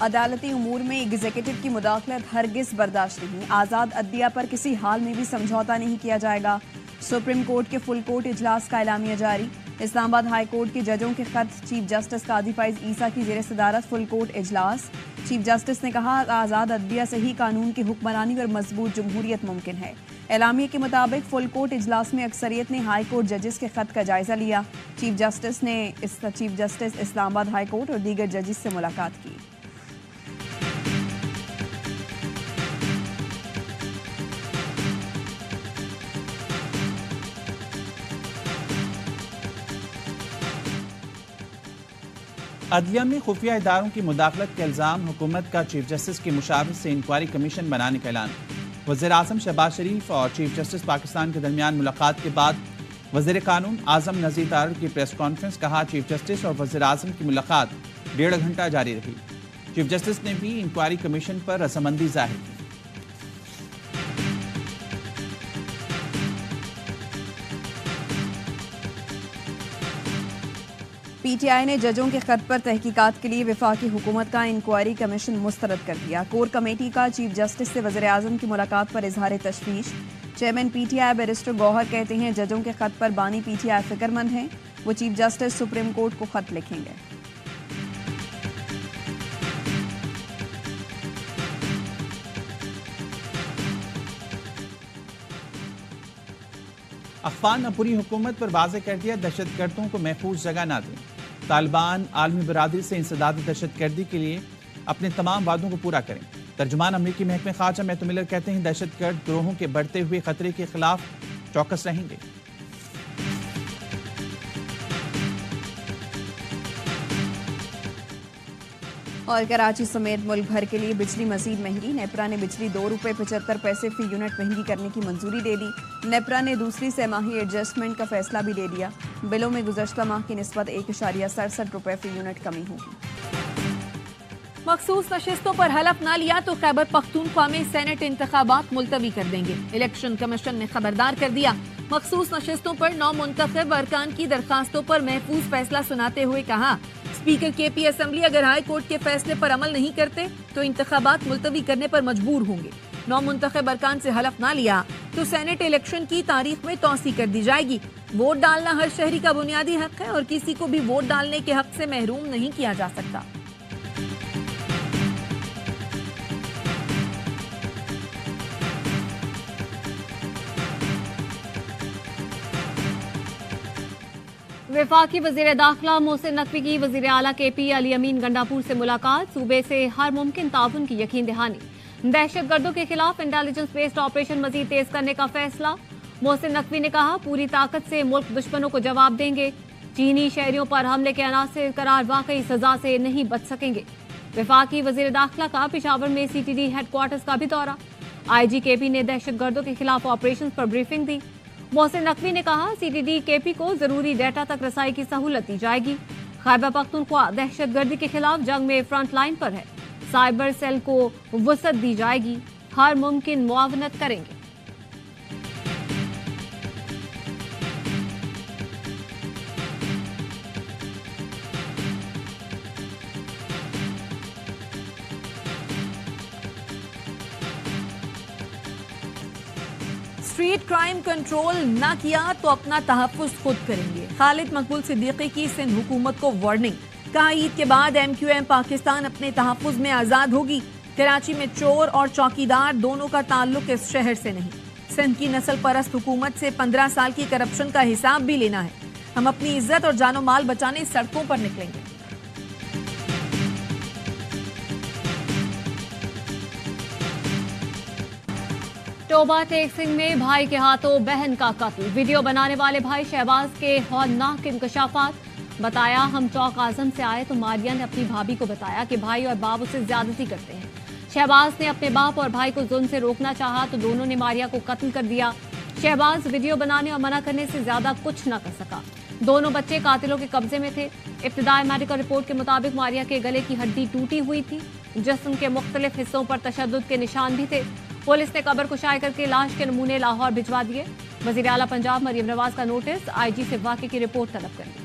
अदालती उमूर में एग्जीक्यूटिव की मुदाखलत हरगिज बर्दाश्त नहीं। आज़ाद अदलिया पर किसी हाल में भी समझौता नहीं किया जाएगा। सुप्रीम कोर्ट के फुल कोर्ट इजलास का एलामिया जारी। इस्लामाबाद हाई कोर्ट के जजों के खत चीफ जस्टिस काजी फैज ईसा की जेर सदारत फुल कोर्ट इजलास। चीफ जस्टिस ने कहा, आज़ाद अदलिया से ही कानून की हुक्मरानी और मजबूत जमहूरियत मुमकिन है। एलामिया के मुताबिक फुल कोर्ट इजलास में अक्सरियत ने हाई कोर्ट जजेस के खत का जायजा लिया। Chief justice Islamabad high court और दीगर जजेस से मुलाकात की। अदलिया में खुफिया इदारों की मुदाखलत के इल्ज़ाम, हुकूमत का चीफ जस्टिस की मुशावरत से इंक्वायरी कमीशन बनाने का ऐलान। वज़ीर आज़म शहबाज शरीफ और चीफ जस्टिस पाकिस्तान के दरमियान मुलाकात के बाद वज़ीर कानून आज़म नज़ीर तारड़ की प्रेस कॉन्फ्रेंस। कहा, चीफ जस्टिस और वज़ीर आज़म की मुलाकात 1.5 घंटा जारी रही। चीफ जस्टिस ने भी इंक्वायरी कमीशन पर रजामंदी जाहिर की। पीटीआई ने जजों के खत पर तहकीकात के लिए वफाकी हुकूमत का इंक्वायरी कमीशन मुस्तरद कर दिया। कोर कमेटी का चीफ जस्टिस से वज़ीर आज़म की मुलाकात पर इजहार तशवीश। चेयरमैन पीटीआई बैरिस्टर गौहर कहते हैं, जजों के खत पर बानी पीटीआई फिक्रमंद हैं। वो चीफ जस्टिस सुप्रीम कोर्ट को खत लिखेंगे। अफवान ने पूरी हुकूमत पर वाज़ेह कर दिया, दहशतगर्दों को महफूज जगह ना दें। तालिबान आलमी बरादरी से इंसदादी दहशतगर्दी के लिए अपने तमाम वादों को पूरा करें। तर्जुमान अमरीकी महकमे खारजा मैथ्यू मिलर कहते हैं, दहशतगर्द गिरोहों के बढ़ते हुए खतरे के खिलाफ चौकस रहेंगे। और कराची समेत मुल्क भर के लिए बिजली मजीद महंगी। नेपरा ने बिजली ₹2.75 फी यूनिट महंगी करने की मंजूरी दे दी। नेपरा ने दूसरी सहमाही एडजस्टमेंट का फैसला भी ले लिया। बिलों में गुज़श्ता माह की निस्बत ₹1.67 फी यूनिट कमी होगी। मखसूस नशिस्तों पर हलफ ना लिया तो खैबर पख्तूनख्वा में सेनेट इंतखाबात मुलतवी कर देंगे। इलेक्शन कमीशन ने खबरदार कर दिया। मखसूस नशिस्तों पर 9 मुंतखब अरकान की दरखास्तों पर महफूज फैसला सुनाते हुए कहा, स्पीकर केपी असेंबली अगर हाई कोर्ट के फैसले पर अमल नहीं करते तो इंतखाबात मुलतवी करने पर मजबूर होंगे। 9 मुंतखब अरकान से हलफ ना लिया तो सेनेट इलेक्शन की तारीख में तौसी कर दी जाएगी। वोट डालना हर शहरी का बुनियादी हक है और किसी को भी वोट डालने के हक से महरूम नहीं किया जा सकता। वफाकी वज़ीर दाखिला मोहसिन नकवी की वज़ीर आला केपी अली अमीन गंडापुर से मुलाकात। सूबे से हर मुमकिन ताउन की यकीन दहानी। दहशतगर्दों के खिलाफ इंटेलिजेंस बेस्ड ऑपरेशन मजीद तेज करने का फैसला। मोहसिन नकवी ने कहा, पूरी ताकत से मुल्क दुश्मनों को जवाब देंगे। चीनी शहरियों पर हमले के अनासिर करार वाकई सजा से नहीं बच सकेंगे। वफाकी वज़ीर दाखिला का पेशावर में CTD हेडक्वार्टर्स का भी दौरा। IG KP ने दहशतगर्दों के खिलाफ ऑपरेशन पर ब्रीफिंग दी। मोहसिन नकवी ने कहा, CTD KP को जरूरी डेटा तक रसाई की सहूलत दी जाएगी। खैबर पख्तूनख्वा दहशतगर्दी के खिलाफ जंग में फ्रंट लाइन पर है। साइबर सेल को वसअत दी जाएगी। हर मुमकिन मुआवनत करेंगे। स्ट्रीट क्राइम कंट्रोल न किया तो अपना तहफ्फुज़ खुद करेंगे। खालिद मकबूल सिद्दीकी की सिंध हुकूमत को वार्निंग। कहा, ईद के बाद MQM पाकिस्तान अपने तहफ्फुज़ में आज़ाद होगी। कराची में चोर और चौकीदार दोनों का ताल्लुक इस शहर से नहीं। सिंध की नस्ल परस्त हुकूमत से 15 साल की करप्शन का हिसाब भी लेना है। हम अपनी इज्जत और जानो माल बचाने सड़कों पर निकलेंगे। टोबा टेक सिंह में भाई के हाथों बहन का कत्ल। वीडियो बनाने वाले भाई शहबाज के हौलनाक इंकशाफात। बताया, हम चौक आजम से आए तो मारिया ने अपनी भाभी को बताया कि भाई और बाप उससे ज्यादती करते हैं। शहबाज ने अपने बाप और भाई को जुल्म से रोकना चाहा तो दोनों ने मारिया को कत्ल कर दिया। शहबाज वीडियो बनाने और मना करने से ज्यादा कुछ न कर सका। दोनों बच्चे कातिलों के कब्जे में थे। इब्तिदाई मेडिकल रिपोर्ट के मुताबिक मारिया के गले की हड्डी टूटी हुई थी। जिस्म के मुख्तलिफ हिस्सों पर तशद्दुद के निशान भी थे। पुलिस ने कब्र कुशाई करके लाश के नमूने लाहौर भिजवा दिए। वज़ीर आला पंजाब मरियम नवाज का नोटिस, IG से वाक़े की रिपोर्ट तलब कर ली।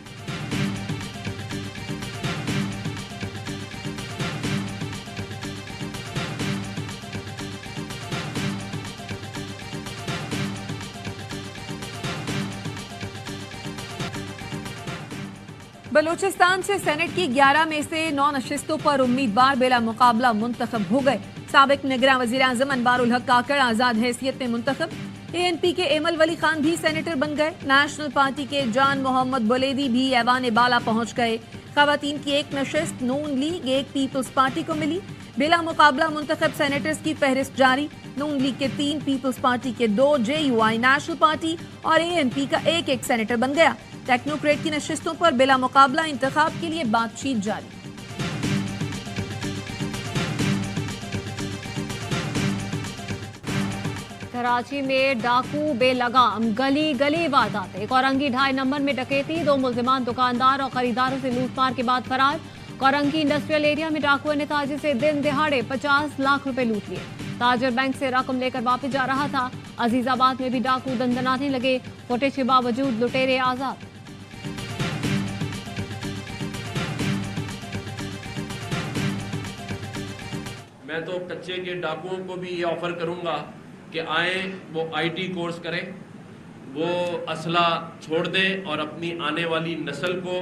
बलूचिस्तान से सेनेट की 11 में से 9 नशिस्तों पर उम्मीदवार बिला मुकाबला मुंतखब हो गए। साबिक निगरान वजीर आजम अनवार उल हक काकड़ आजाद हैसियत में मुंतखब। ANP के एमल वली खान भी सेनेटर बन गए। नेशनल पार्टी के जान मोहम्मद बुलेदी भी ऐवान बाला पहुंच गए। खवातीन की एक नशिस्त नून लीग एक पीपल्स पार्टी को मिली। बिला मुकाबला मुंतखब सेनेटर्स की फहरिस्त जारी। नून लीग के 3, पीपल्स पार्टी के 2, JUI नेशनल पार्टी और ANP का एक सेनेटर बन गया। टेक्नोक्रेट की नशिस्तों पर बिला मुकाबला इंतखाब के लिए बातचीत जारी। कराची में डाकू बेलगाम गली गली वारदातें। कोरंगी 2.5 नंबर में डकैती, 2 मुल्जिमान दुकानदार और खरीदारों से लूटमार के बाद फरार। कोरंगी इंडस्ट्रियल एरिया में डाकुओं ने ताजिर से दिन दिहाड़े 50 लाख रुपए लूट लिए। ताजिर बैंक से रकम लेकर वापस जा रहा था। अजीजाबाद में भी डाकू दंदनाने लगे। फुटेज के बावजूद लुटेरे आजाद। मैं तो कच्चे के डाकुओं को भी ये ऑफर करूंगा कि आए, वो IT कोर्स करें, वो असला छोड़ दें और अपनी आने वाली नस्ल को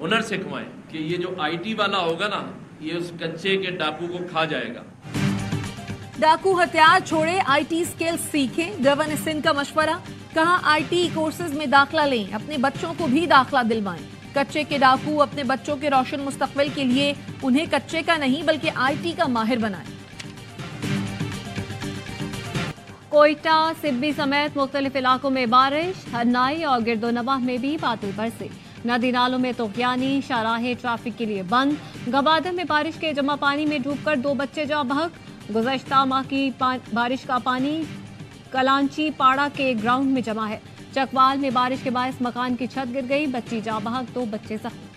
हुनर सिखवाएं कि ये जो IT वाला होगा ना, ये उस कच्चे के डाकू को खा जाएगा। डाकू हथियार छोड़े, IT स्किल्स सीखें। गवर्नर सिंध का मशवरा, कहा IT कोर्सेज में दाखिला लें, अपने बच्चों को भी दाखिला दिलवाएं। कच्चे के डाकू अपने बच्चों के रोशन मुस्तकबिल के लिए उन्हें कच्चे का नहीं बल्कि IT का माहिर बनाएं। कोयटा, सिब्बी समेत मुख्तलिफ इलाकों में बारिश। हरनाई और गिरदोनवाह में भी बादल बरसे। नदी नालों में तोगयानी, शाहराहें ट्रैफिक के लिए बंद। गवादर में बारिश के जमा पानी में डूबकर 2 बच्चे जाँ बहक। गुज़श्ता माह की बारिश का पानी कलांची पाड़ा के ग्राउंड में जमा है। चकवाल में बारिश के बायस मकान की छत गिर गई, बच्ची जाँ बहक, 2 बच्चे जख्मी।